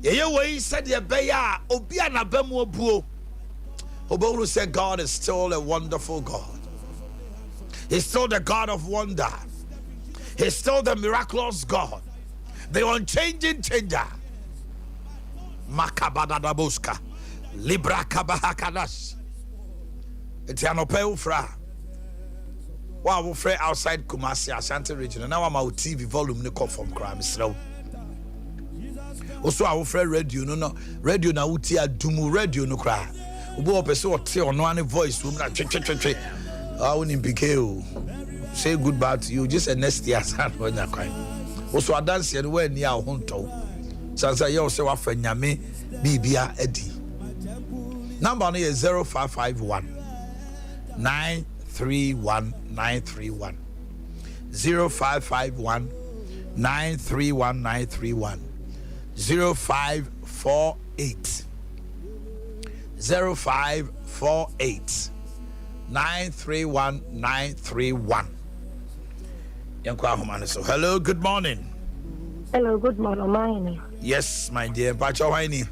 Ye said ye beya obia na bemu obuo. Obo said God is still a wonderful God. He's still the God of wonder. He's still the miraculous God, the unchanging changer. Makabadadabuska, Libra Kabahakadas. It's an opera. Wow, we're free outside Kumasi, Ashanti region. Now I'm out TV volume, no from crime. Slow. Also, our friend radio, no, radio now, Utia Dumu radio, no cry. Ubo Peso, or no any voice, woman, I wouldn't be say goodbye to you, just a next year, son, when you're crying. Also, I dance anywhere near Honto. Sansa, you also offer Yame, Bibia Eddie. Number is 0551 931 931. 0551 931 931. 0548 0548 931 931. Hello, good morning. Hello, good morning. Yes, my dear. Pacho Waini.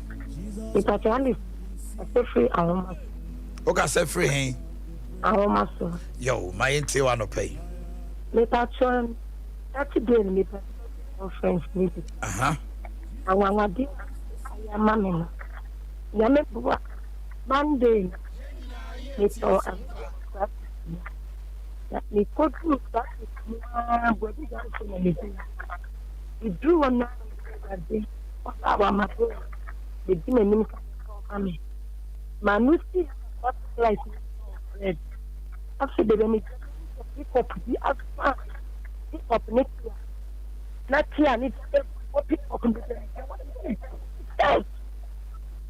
Pacho Ali. Free Aloma. Okay, say free hey. Aloma. Yo, my inti wano pay. Me Pacho. That's the day me friends meeting. I want to do. I am mamma. Yame Bua. Monday. It's all. Me could do that. We drew one day. Our mother. The demon coming. Manusi, what like red. After the benefit, pick up the other. Pick up next year. Not here, need to pick up in the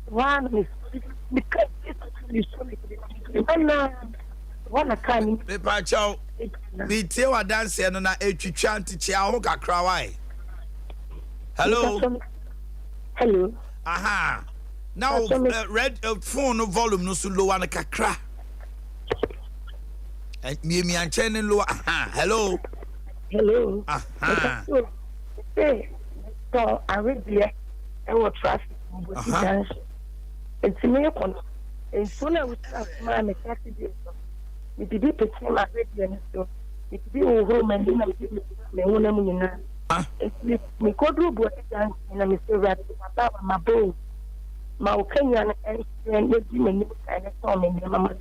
one is because it's one kind. Pacho, we tell a dance and a chanty chiahoka cry. Hello. Hello. Aha. Now, red phone volume no so low and a kakra. And me and Chen low. Aha. Hello. Hello. Aha. So I read here. I will trust. It's me. And soon I will trust my mechanic. It did be my radio. It be home and then I give me one. Me could do what and I'm Mr. About my bow. My Kenyan and the demon and a song in the mamma.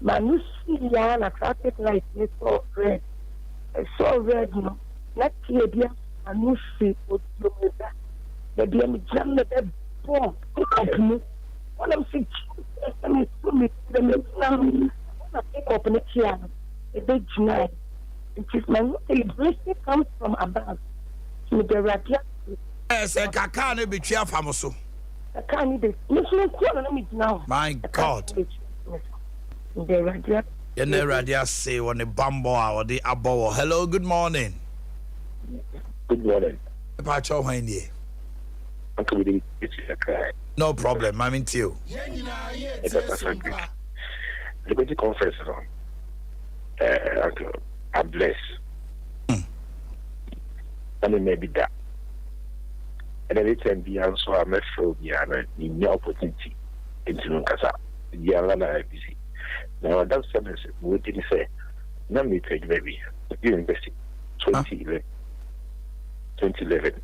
My new Syrian attracted like this so red. So red, you know. Not here, dear. A new street would do that. The dear me jam the bed for company. One of six, and it's to me, the man, pick up in a chair, a big night. It is my blessing comes from above. To the radio. Yes, I can't be cheerful, Famoso. I can't be now. My God. The radio. You never say when the bambo or the abo. Hello, good morning. Good morning. Pacho Waini. No problem, I'm into you. The basic conference on. I'm blessed. And it may be that. And then it can be also a metro, and the opportunity into Nunkasa, the Yalana IBC. Now, that's something we didn't say. Now, me take maybe university 2011. 2011.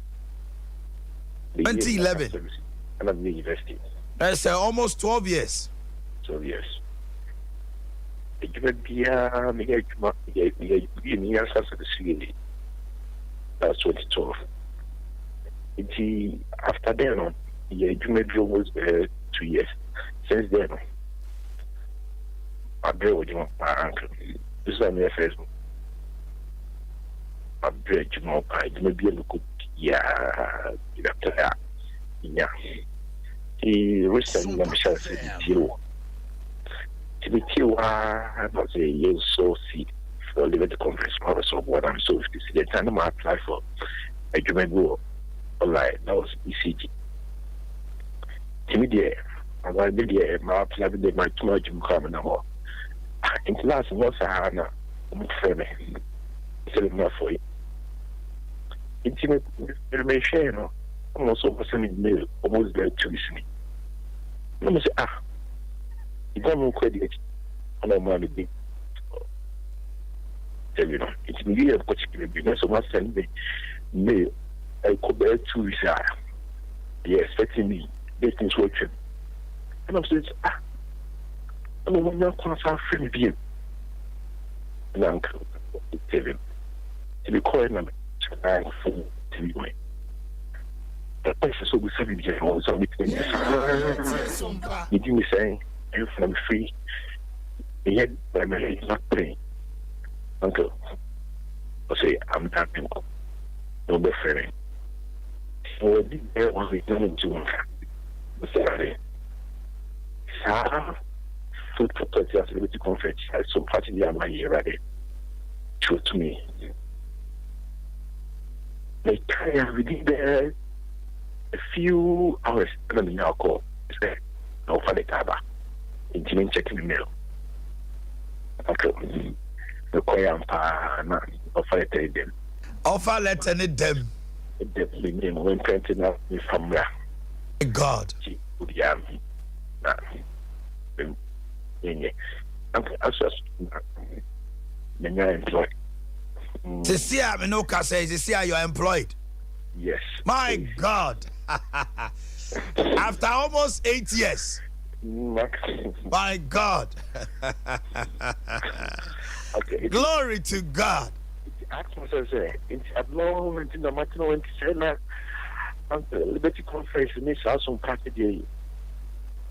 2011. And I'm the university. That's almost 12 years. 12 years. It would be a that's 2012. After then, you made almost 2 years. Since then, I agree with my uncle. This is my Facebook. I agree with my uncle. Maybe a look, yeah, after that. Yeah. He recently mentioned zero. To be killed, I was a year so sick for the conference. So, what I'm so to see the time I applied for a Jumebu online, that was ECG. To me, there, I want to be there, my apply with my too much coming now. In class, what's a Hana, friend, it's enough for you. Intimate information, I'm also sending mail almost there 2 weeks. Let me say, you don't know credit. And I'm going to be, you know, it's me a particular business. So, I send me mail. I could bear 2 weeks. They're expecting me. They things working. And I'm saying, I don't want to come out from you. And I'm telling him, to be calling them, I'm full to be going. The place is so we said, you do me saying, I'm free. And yet, I'm not praying. Uncle, I say, I'm not going to don't be afraid. So, I did there was returning to the Saturday. Food for 30 years, liberty conference. I saw party there my year ready. True to me. They carry within there a few hours, and then now call. No for the taba. Intimate checking the mail. Okay. The choir and offer letter them. Offer letter them. The name when printing out from there. God. Employed. This year, Minoka says, this year you are employed. Yes. My God. After almost 8 years. My God. Okay. Glory to God. It's a long and the matter when to say that Liberty Conference in this house on Saturday.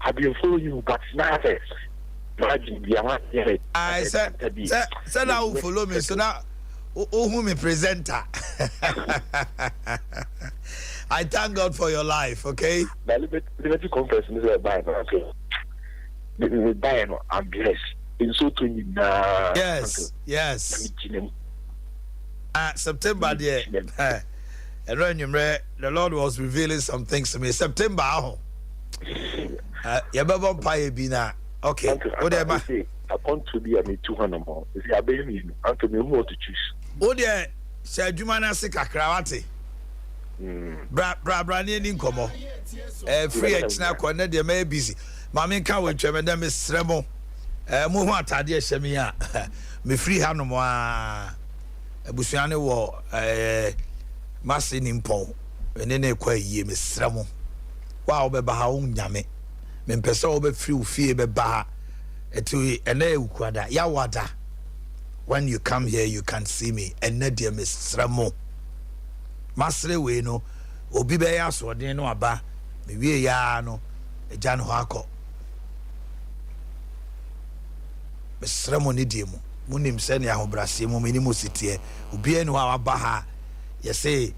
I've been following you, but now I said I will follow me, so now who me presenter. I thank God for your life, okay? The Liberty Conference is a buy, okay? I'm blessed. In so to you now. Yes. September there. And when you read, the Lord was revealing some things to me. September, Yababa Paya Bina. Okay. Whatever. I want to be a me 200 more. If you are being uncle me more to choose. Oh, dear, Sir Jumana Sikakrawati. Brani and Incomo. Free at Nakwana, they may busy. Mammy can with Tremendam is Sremo. Muha Tadia Shemia. Me free Hanomoa. Busiane war. Massin impon. And then a quay ye, Miss Sremo. Wow, be Bahaun Yame. Men peso be free fear be Baha. Etui ene ukwada yawada. When you come here, you can see me. And Nadia Miss Sremo. Masre we no. Obi be ya so den no aba. Me wie ya no. Eja no akọ. Miss Sremo ni die mu. Munim se ne ahobrase mu meni mu sitie. Obi enu aba ha. Ye say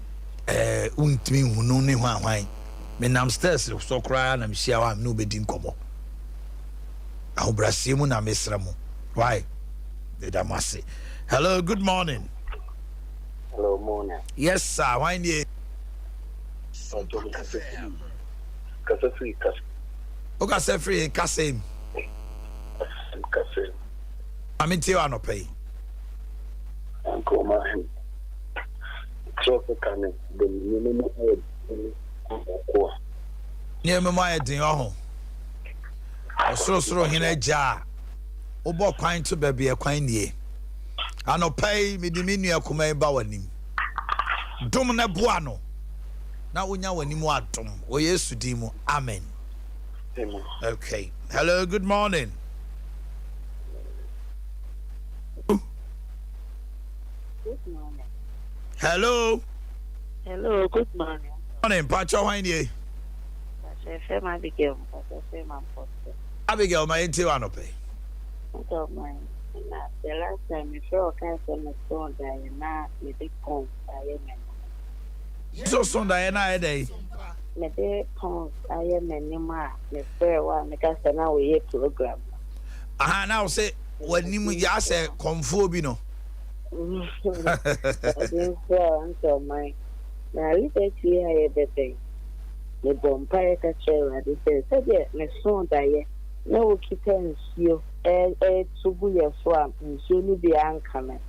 untimi hunu ne hwan. Me nam stairs so kra na me hia wa no bedi nkomo. Ahobrase mu na Miss Sremo. Why? Damasi. Hello, good morning. Hello, morning. Yes, sir. Why nie? Kasa free Kasim. I'm you no pay. Uncle man. Coming. The minimum Near me my din oh. Osoro hina ja. Obo kwan to baby e kwan nie. Anopay me di menu akoma ba wanim. Dom na boa no. Na wonya wanim atom. O Yesu di mu. Amen. Amen. Okay. Hello, good morning. Good morning. Hello. Hello, good morning. Morning, Pacho Wanye. Abigail, my inti anopay. Don't mind. The last time you saw a cancer, so Diana, with the pump, I am. So Diana, day. The pump, I am anymore. The fair one, because now we have program. Now say, when you say, confobino. I didn't fall until my. Now, little tea, I had the day. The vampire catcher, I said, yeah, my son, Diana. No, keep you. Subu ya swam nsoni bi ankame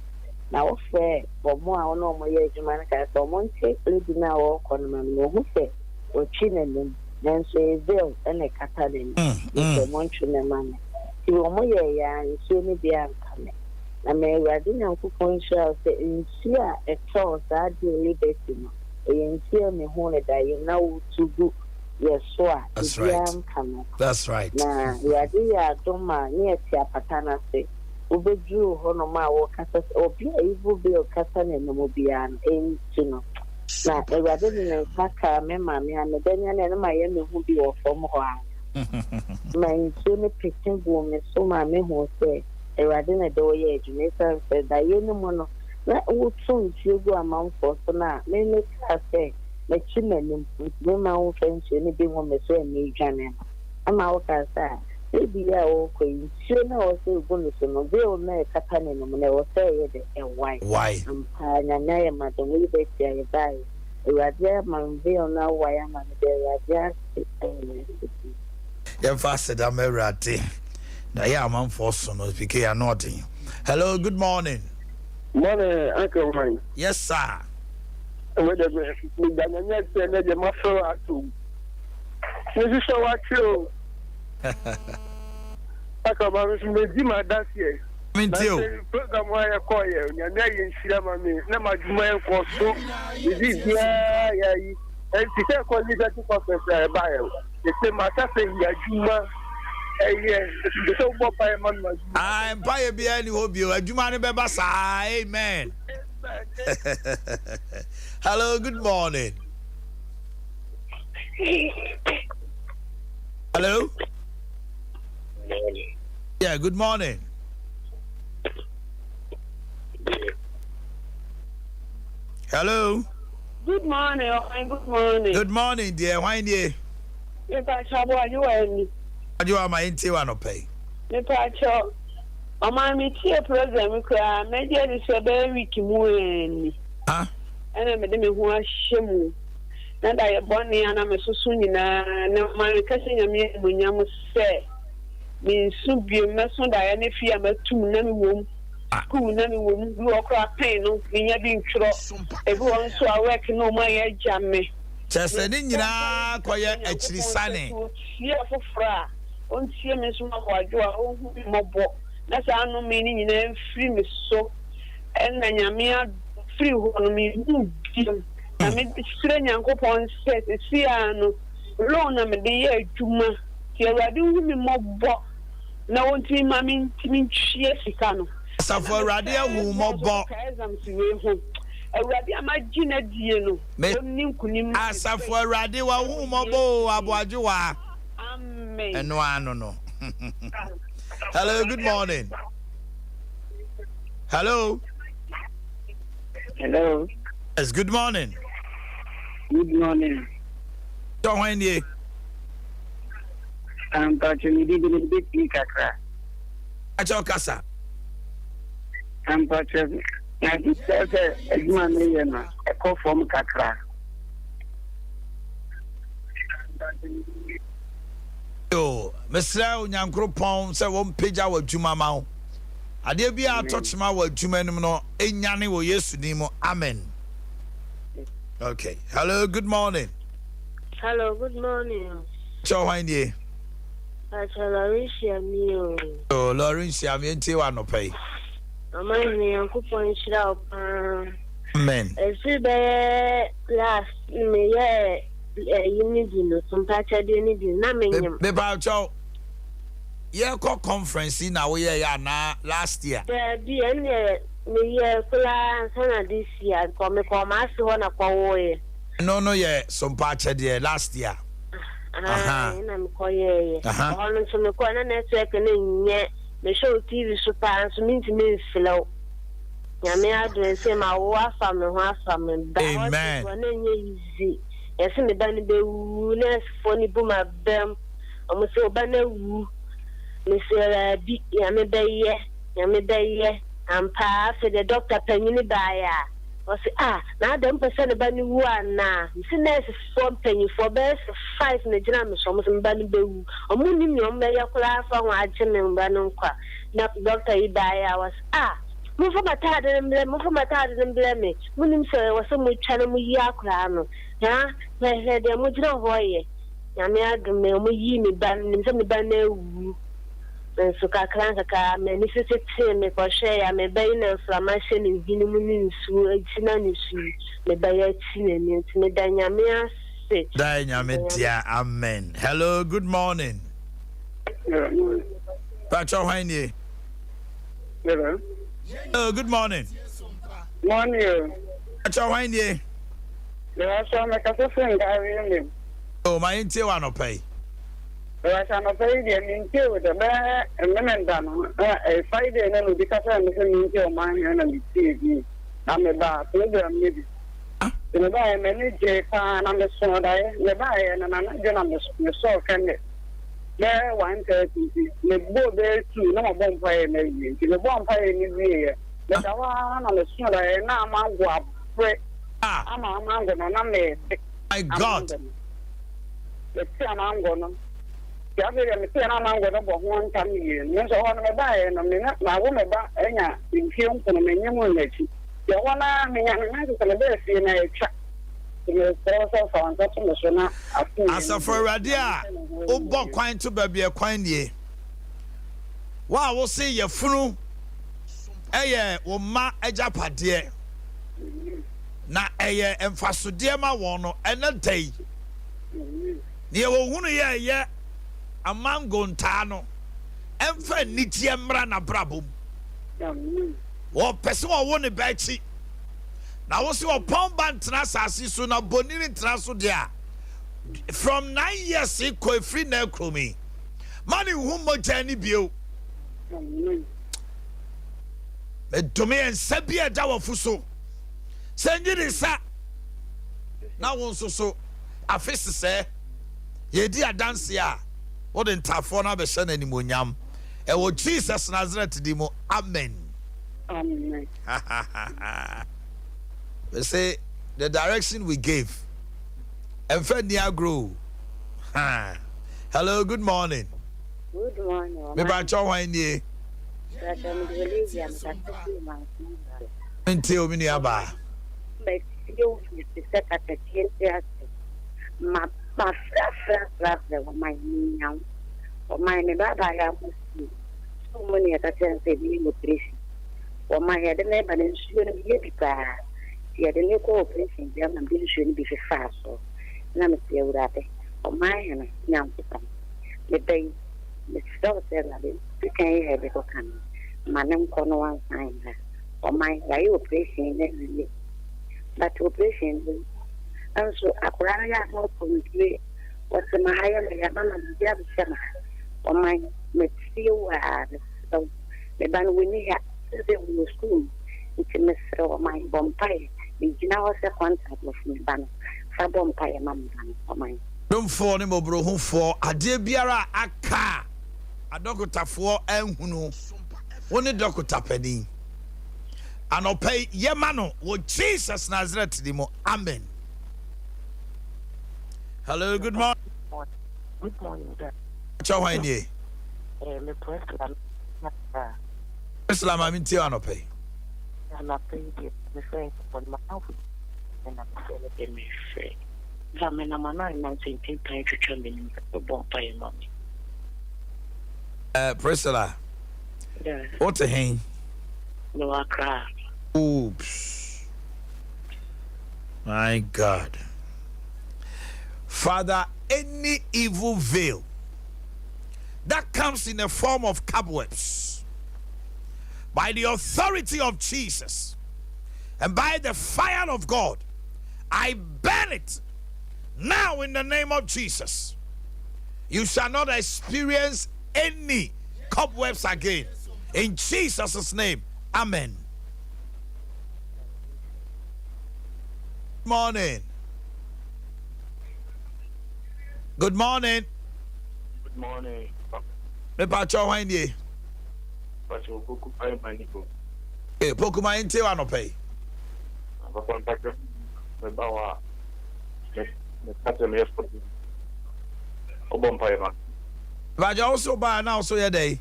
na wo fe bo mo a no mo ye adwuma na ka so mo nche lady na wo kono ma no hu fe or Chinaman, then say Bill and a Catalan, Mr. Montreal. You were more, and soon be coming. I may rather Uncle Ponchal say, in Sia, a toss, I do liberty. And see me horned that you know to do. Yes, sir. That's right. That's right. Nah, we are there. Don't mind. Near Tia Patana say, Ubeju, Honoma, or Cassas, or be able to be a Cassan and the Mobian, and you know. Now, I rather than a Saka, Mamma, and the Daniel and Miami who be off from Juan. My sooner picking woman, so my men will say, I rather than a door age, Nathan said, I know. That would soon go among for so now. Many cars say, let children with women friends, any big woman say, me, Janet. I'm out as that. Maybe I will queen. Sure, no, say, goodness, no, they will know a captain and will say it and why. Why? And I am at the way they say, die. You are there, my veil now, why am I there? You're faster, I'm a ratty. Now, yeah, I'm on for some of PK nothing. Hello, good morning. Morning, Uncle Ryan. Yes, sir. Whether we done yet, and the muscle at two. This is so what you. I come out with Jima that year. Me too. Program why I call you, and there you see me. Never do my for so. This is yeah. And she said, call me that to professor bio. The same matter saying, Juma. I'm by behind you, hope you. Amen. Hello, good morning. Hello? Yeah, good morning. Hello? Good morning, good morning. Good morning, dear. Why, dear? If I trouble you and You are my one pay. Nipacho, my media program, maybe it's a very weak moon. Huh? And I made me who are shame. And I born and I'm a so soon. My cousin, I mean, I must say, means soon be a messon. I any fear, I'm a 2 womb. Who never womb, you are crap pain, no, being true. Everyone so I work no my jammy. Just a ninja, quiet, actually sunny. Yeah, for fra. On see me so much, you are all mobile. That's our no meaning in every free me so. And then you mere free on me. I mean, it's strange and go on set. It's here, no. Long, I'm a dear Juma. Here, I do me mobile. Now, on team, I mean, cheer, Sicano. So for radio, who mobile. Awurade amagina die no onim kunim asafo awurade wa hu mobo aboajuwa amen eno ano no hello good morning hello yes good morning so when you touching me did a bit kakra acho kasa touching I said, a call from Kakra. Yo, Mr. Nyankropon said one page our Jumamau. I dare be our touch my word Jumanimo, Enyani will yes nimo. Amen. Okay. Hello, good morning. Hello, good morning. So when ye? I shall Lauricia meal. Oh, Lauricia, me and Tiwano pay. Amani Uncle Ponchal. Amen. Last me, you need some patch. I didn't need the Baucho. Yeah, call conference in our year last year. There be any me, Kula, this year, come master one of our No, yeah, some patch last year. And I'm quiet. On some corner network and yet. The show TV super and so mean to me slow. Yammy address him my wife family, amen. Easy. Yes, in the banny be woolness, funny boom at them. Almost so banner woo. Mr. B. Yammy day, and pass the doctor penny buyer. Was now them percent about new one now. You see, there's a 4 penny for best 5 in the drum, some banny boo. A moon, your mayor class on what Jim and Banonqua. Not Doctor Ibaya was move from my tad and blame, move from my tad and blame me. William, sir, was some channel Yakrano. ya he de mo jira hoye nyame adum me mo yi me ban nim se me ban na wu so kakran kaka me ni se se me ko hwe ya me bayi na inflammation ni vini mu ni nsu atina ni su me bayi ati na ni nti me da nyame ase da nyame dia amen. Hello, good morning. Pacho Hwanie. Hello. Hello, good morning. Morning. Pacho Hwanie. Yeah, so me ka so friend I Oh, my inte wa no pay. I shall not pay the minke with the bear and women done. A Friday and we because I'm listening to my and TV. I'm a bar program maybe. The buy manager and I'm the son the buy and I'm not going to so can it. There 1:30. The boat there too, no bonfire maybe. The bonfire in the year. But I want on the son and now I'm going to break. I'm going to My God. The I'm going to. Ya be me se na mango no bo ho ntam ye no so ho no me ba e no me na wo me ba enya infio ko no me nyemu na chi ya wona me nya na so le be fi na e twa me so so on so mo so na Asa for radia o bo kwan to ba bia kwan nie wa wo se ye funu eye wo ma ajapade na eye emfasode ma won no enantai ne wo hunu ye amango ntano emfa nitie mra na brabom wo pese wo ne bachi na wo se wo pomba ntena sase so na bonini ntena so dia from 9 years ko free na kromi mani hu mojani bio me domi en sabia da wo fuso senjiri sa na won so afisi se yedi adanse a what in Tafona Beshan anymore yam. And what Jesus Nazareth demo. Amen. Amen. They say the direction we gave. And Fendia grow. Hello, good morning. Good morning. Me ba cho wan nie. Ntio mi ni aba. But you set at the theater. My my meow. Or my baba, so many at a chance of nutrition. Or my head and neighbor and shouldn't be bad. She had a new cooperation, them and bill shouldn't be fast. So, Namaste, Rabbit. Or my hand, young to come. The day, the store said, you can't have it come. Madam Corner one sign. Or my operation, then but operation. And so Akuraya no committee was the Mahaya Yabana Jabsama or my Metio so the ban winning at the school, it's a Mr. or my bompire. The now a contact with me ban for bompire mamma or mine. Don't fall him over who for a dear biara a car. A doctor for and who know one a doctor penny. And I'll pay Yemano with Jesus Nazareth demo. Amen. Hello, good morning. Good morning, sir. Ciao, Hwanie. Me Preslam. Islam, I'm in Tianope. And I paid it. Me saying for my outfit. And I'm saying me free. Zamena mana in 19 times to tell me the bonfire mommy. Priscilla. Yeah. What a hang. No, I cry. Oops. My God. Father, any evil veil that comes in the form of cobwebs, by the authority of Jesus and by the fire of God, I burn it now in the name of Jesus. You shall not experience any cobwebs again. In Jesus' name, amen. Morning. Good morning. Good morning. Me pacho Hwanie. Pacho Poku Pai Maniko. Eh, Poku ma inte wa no pay. Papa Pacho. Me bawa. Me kate me effort. Obon Pai man. But you also buy now so your day.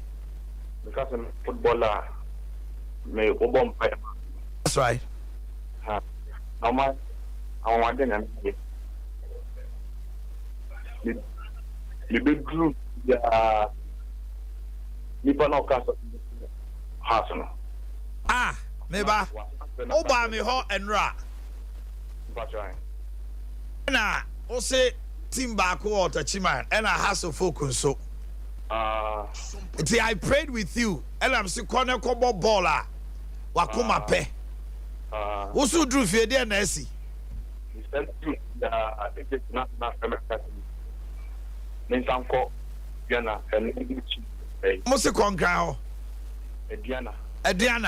Because I'm footballer. Me Obon Pai man. That's right. Ha. Now my I want them. the bedroom ya nipa na okasa house no meba oba me ho enra na o se team back or Tachiman and I has a focus so I prayed with you and I'm still corner combo baller wakuma pe also drew for there Nessie I think it's not Ninsanko Diana and Mose Concao Diana and then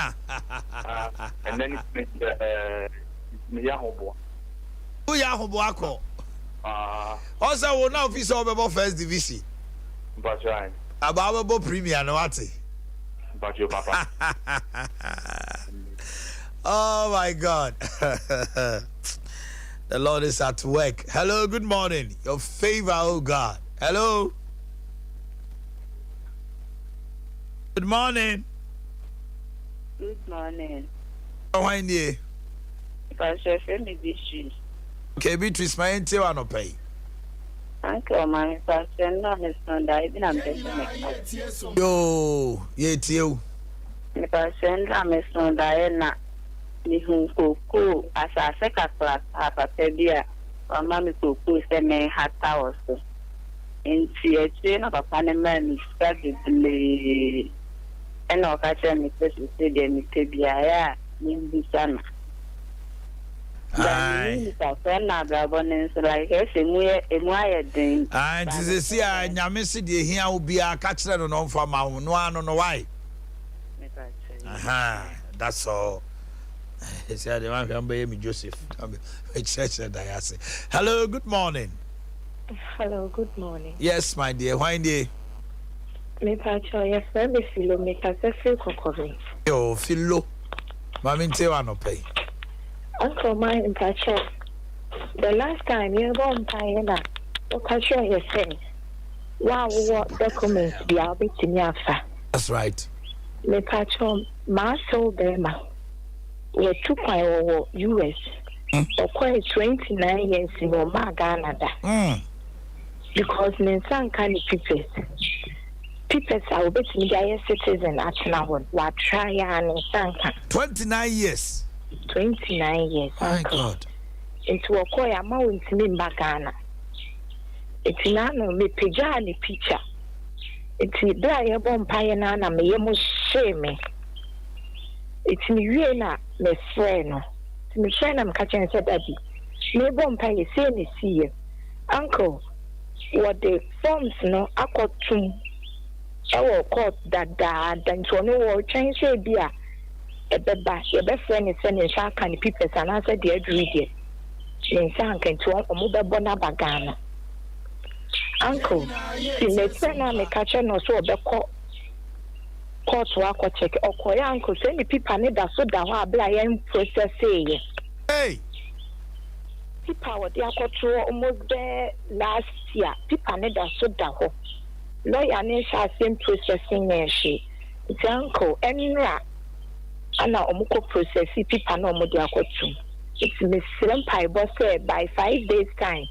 Yahobo. Who Yahoboako? Also, will now be so about first division. But right. About premier, no what? But your papa. Oh my God. The Lord is at work. Hello, good morning. Your favor, oh God. Hello. Good morning. Good morning. How are you? Pastor Femi Beatrice. Okay, Beatrice, my auntie want to pay. Uncle, my pastor, no, Miss Sunday, even I'm just Yo, yet you. My pastor, no, Miss Sunday, na. Ni hunkuku asa seka class hapa tebia wa mami kuku seme hata oso nti eche na papa ne man study le ena okacha mi pese de mi tebia ya ni bisana ni papa na brabonens like ese emu aye den nti se si a nyame se de hia obi a ka kire no no mfa ma no ano no why that's all. Joseph. Hello, good morning. Hello, good morning. Yes, my dear. Why dear? Me pacho, yes, me filo me kase feel kokovi. Yo, filo. Mami nte wa no pay. Uncle mine pacho. The last time you go on na, o pacho you say, wow, what documents be out between yafa. That's right. Me pacho, ma so bema. We're 2.0 US. Quite 29 years in Ghana. Because Ninsan can people are betting the citizen at now. What try and Ninsan 29 years. 29 years. My God. Into a coy amount in Ghana. It's none me pijani picture. It's a bomb pioneer, me almost shame me. It's me na me friend. Me friend am catching said daddy. Me bomb pay say me see uncle. What the forms no akotum. Our court that dan to no wo twen say bia e beba ye be friend is send sha kan people and I said the agree there. Me san kan to omo be bona bagana. Uncle, see me friend na me catching no so be ko court wako check okoya uncle say me people need that so that wa bla yen process say hey people what they are almost there last year people need that so that ho lawyer ne sha same processing ne she it's uncle enra ana omuko process people na omo dey akotu it's me slampai boss say by 5 days time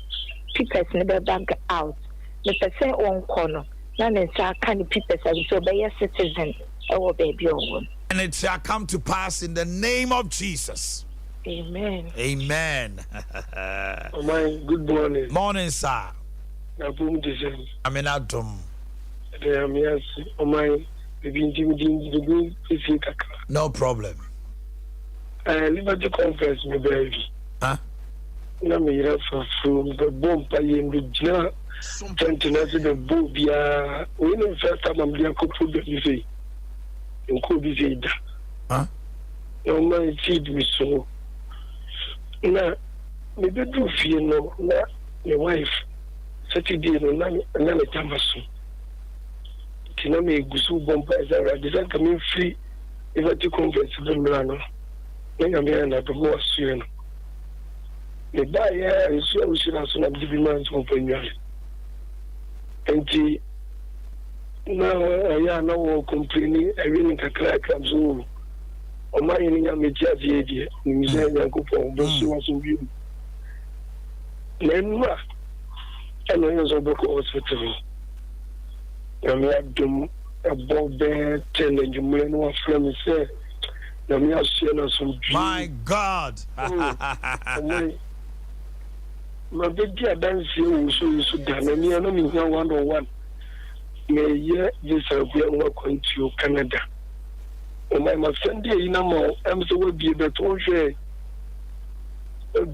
people never back out the person on corner and it shall can people so be a citizen or baby or and it shall come to pass in the name of Jesus. Amen. Amen. Oh my, good morning. Morning, sir. I'm in Adam. Yes, oh my, no problem. Liberty conference, my baby. Huh? Na me refer from the bomb paying the jar. The bobia, we know first time I'm there, could be and could be said. Huh? No man feed me so. Now, maybe do fear no, your wife, Saturday, no, another canvas. Tiname Gusu Bomba is a design coming free if I take conference to Milano. Then I'm here and I promote Sweden. The buyer is so we should have some demand company. And now I am now complaining. I really can't crack up so. On my ending, I'm a judge idea. Museum and coupon, those who are so beautiful. Then, and I was over hospital. And we had them above there, 10 and you may know from me say, my God. My baby, I dance you so done, and you know me 101. May ye this be going to Canada. And my friend, you know, I'm so would be the toll share.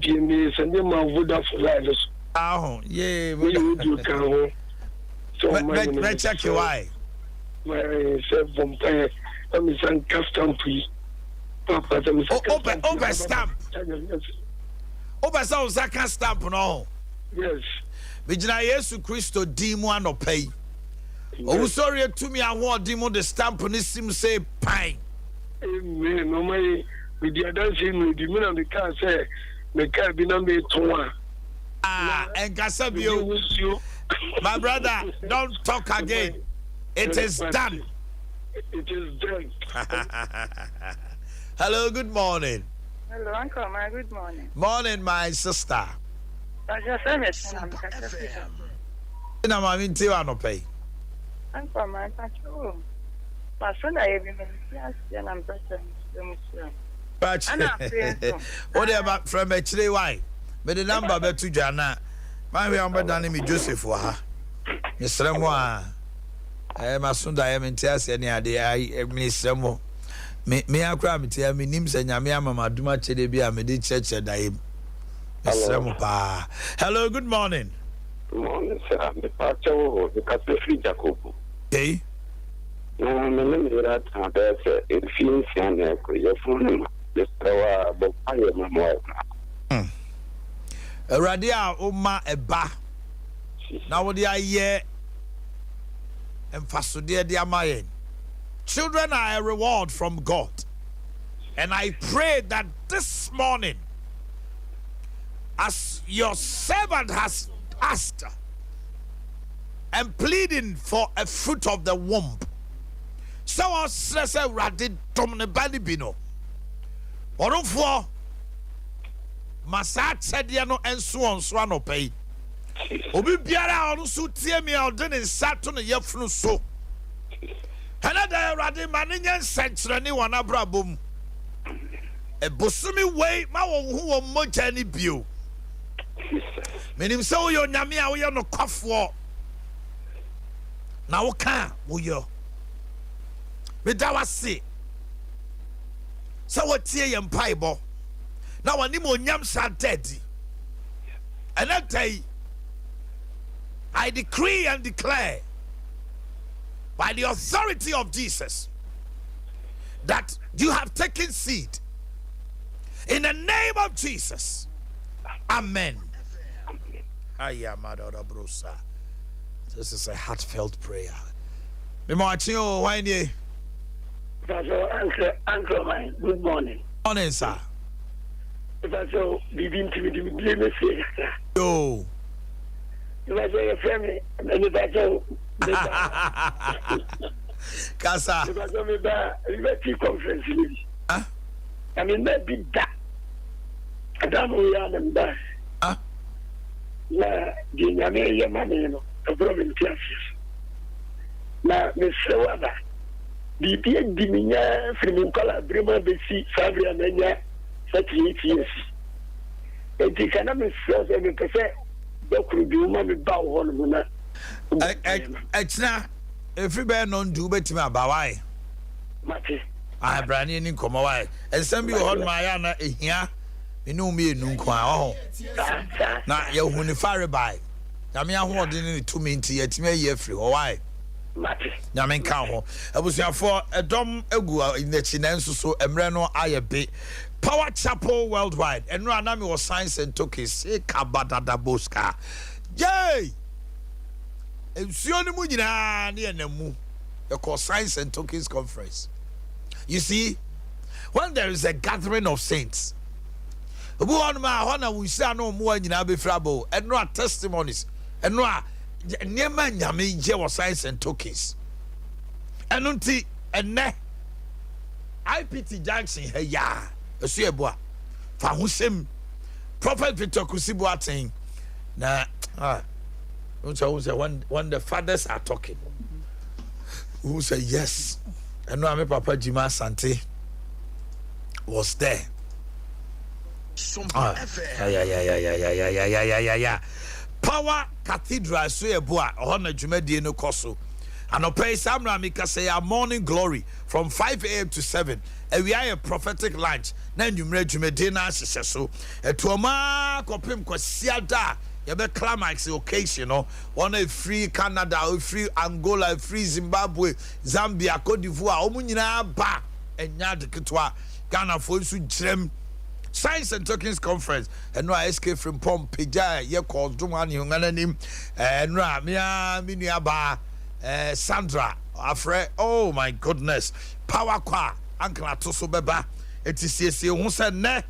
Be me, send them my wood of virus. Oh, yeah, we do come. So, my check you why. My self vampire, I'm a son custom please. Over stamp. Over some second stamp, no. Yes. Vijina Yesu Christo dimu anopay. Oh, sorry to me, I want demo the stamp on this sim say pine. Amen. No, my with the dancing with the men on the car say, the car be number 2. And Casabio, my brother, don't talk again. It is done. It is done. Hello, good morning. Hello, Uncle, my good morning. Morning, my sister. I just said it. I'm in Tiwano. Uncle, my patrol. My son, I have been and I'm present. What about from a chile? Why? But the number bet to Jana. My way, I'm better me Joseph for her. Miss Remois. I am a son, I am in Tias any idea. I miss Remo. Me akra me tia me nim se nyame amama duma chede bia me de cheche dai. Hello, good morning. Good morning, sir. Me pacho the cafe free Jacob. Okay. No, me me say it feels and your phone the power but I am more. Radia Oma eba. Now what dia ye emfaso dia amayen. Children are a reward from God. And I pray that this morning, as your servant has asked and pleading for a fruit of the womb, so I say, Radid Domine Balibino, or for Massat Sediano and so on, Swano pay. Obi Biara on Sutia or didn't Saturn Yefnu so. Canada Radi Maninyan Central anyone abrabum. A Busumi way, Mao who are Mojani Bew. Meaning so your Namia, we are no cough war. Now, can we yo? Without say. So what tea and piebo? Now, I need more yams are dead. And that day, I decree and declare by the authority of Jesus that you have taken seed in the name of Jesus. Amen. This is a heartfelt prayer. Uncle, my good morning. Morning, sir. If I saw begin to be the Yo. If I saw your family, and if I saw Casa. if I saw me by Liberty Conference, I mean, maybe that. I don't know where I'm back. Na Ginyame Yamanino, a problem classes. Na Miss Sawada, the Pia Dimina, Frimincola, Brima, Bessie, Fabia, Mania, 38 years. And the economic source of the cafe, Doctor Duma, the bow on Exna, every man non do bet me about why. Mati. I brand in Komawai, and some you on my Anna here. You know me, Nunkwa. Now, you're when you fire by. I mean, I want to mean to yet me year free. Why? Yamin Cow. I was here for a dumb egu in the Chinenso, so Emreno Ayabe. Power Chapel worldwide. And Ranami was science and took his Kabada Boska. Yay! And Sioni Mujina near Nemu. The call Science and Tokens Conference. You see, when there is a gathering of saints, we say no more in Abifrabo, and no testimonies, and no near man Yami was Science and Tokens. And unti and ne IPT Jackson, hey, ya, a Sueboa, Fahusem, Prophet Victor Kusiboating, na, When the fathers are talking, who say yes? And no, my Papa Jima Sante was there. Yeah. Power Cathedral, so a boy, on a Jumedi no Koso. And I pay Samra Mika say our morning glory from 5 a.m. to 7. And we are a prophetic lunch. Then you made Jumedina so. A Tuama Copim Quasiada. You be climax occasion, one a free Canada, a free Angola, a free Zimbabwe, Zambia, Cote d'Ivoire, Omunina ba and Yad Kitwa, Ghana for you gem. Science and Tokens Conference, and no escape from Pompeja, ye calls Dumani Hunganim, and Ramia Miniaba, Sandra, Afre, oh my goodness, Power Qua, Uncle Atoso Beba, it is yes, who said ne,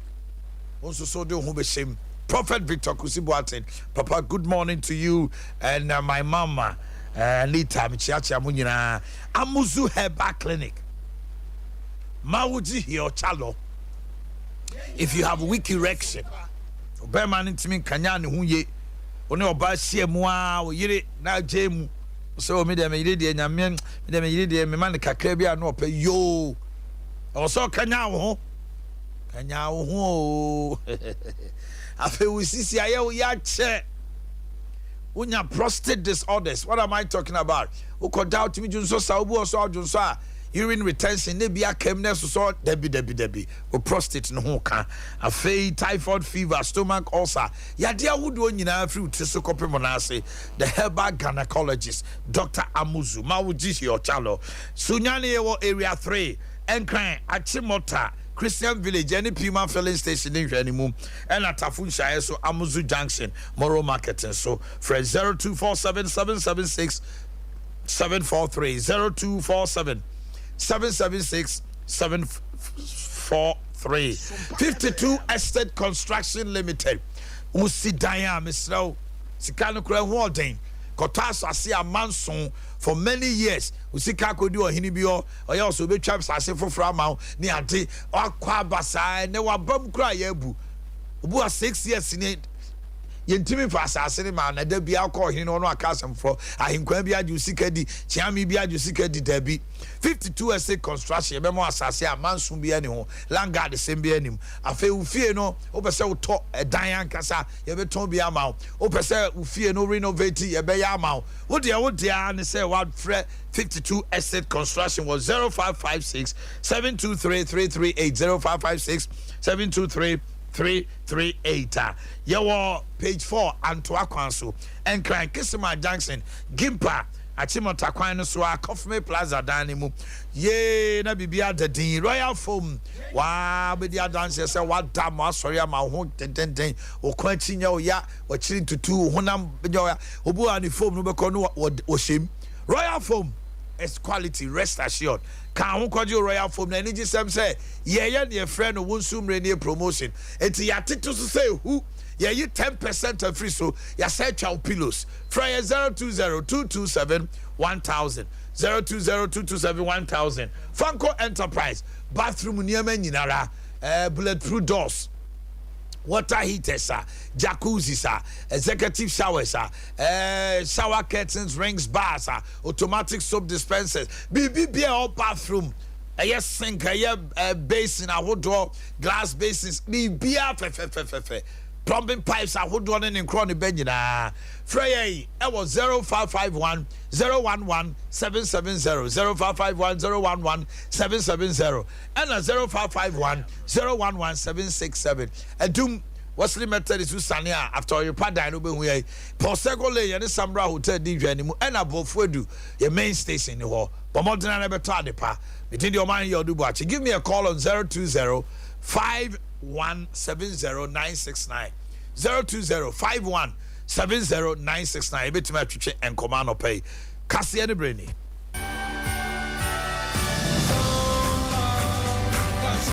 also so do who be shame. Prophet Victor Kusibuatin, Papa, good morning to you and my mama, Lita Michiacha Munina, Amuzu Herbal Clinic, Mawuji Hio Chalo. If you have weak erection, Oberman intimin Kanyani Hunye, One Obasia Mua, Yiri, now Jame, so me them Yidi and Yamen, them Yidi and Manica Cabia no pay yo. Also Kanyao, Kanyao. I feel we see yache. When you prostate disorders, what am I talking about? Who could doubt me, Junso Saubu or Saw Junsa? Urine retention, nebia chemness, so Debbie, or prostate no hoka, a fay, typhoid fever, stomach ulcer. Yadia would one in our fruit, Tisocopimonase, the herbal gynecologist, Dr. Amuzu, Mawuji or Chalo, Sunyani area 3, Enkran, Achimota. Christian Village, any Pima filling station in Renimum, and at Tafunshire, so Amuzu Junction, Moro Marketing. So, Fred 0247 776 743 0247 776 743 52 Estate Construction Limited. Usidaya, Mr. Sikano Kura Kotas asi a manson for many years. Usika kodu ohinibio oya also be traps ase foforo ama ni ade akwa basa ne wabam kura yebu. Obu a 6 years ni yentimi fa asase ni ma na da bia akọ hin no akasem for ahinkwan bia ju sika di chiami bia ju sika di dabi 52 estate construction be mo asase a manson bia ni ho landguard sem bia nim afa ufie no opese uto edan ankasa ye be ton bia ma opese ufie no renovate ye be ya ma wo de ne say what 52 estate construction was 0556 723 338 0556 723 338. Yawa page 4 Antoa Kwanso and Cran Kisima Junction Gimpa Achimota Kwano Swa Kofme Plaza Danimu ye na bibia the din Royal Foam wa be dia dance say what dam sorry ma ho den o kwachinya o ya o chiri tutu honam ya obu ani foam no be kono o shem Royal Foam is quality, rest assured. Can who Royal Foam? Na energy sem say, yeah, your friend who won't soon renew promotion. It's ya to say who, yeah, you 10% free, so ya say chow pillows. Fryer 020-227-1000. 020-227-1000. Funko Enterprise, bathroom near Meninara, bulletproof doors. Water heaters, jacuzzis, executive showers, shower curtains, rings, bars, automatic soap dispensers, BB all bathroom, a sink, a basin, a wood door, glass basins, BB plumbing pipes, a wood one in Crony Benjina. Frey, it was 0551 011 770 0551 011 770 and a 0551 011 767. A doom was limited to Sania after your padine open way. Posego lay and Sambra Hotel DJ and above Fudu, your main station in the hall. But more than I never taught the pa. Between your mind, your dubachi. Give me a call on 020 5170969 020 5170969. A bit to my and command or pay. Cassie and the Brainy.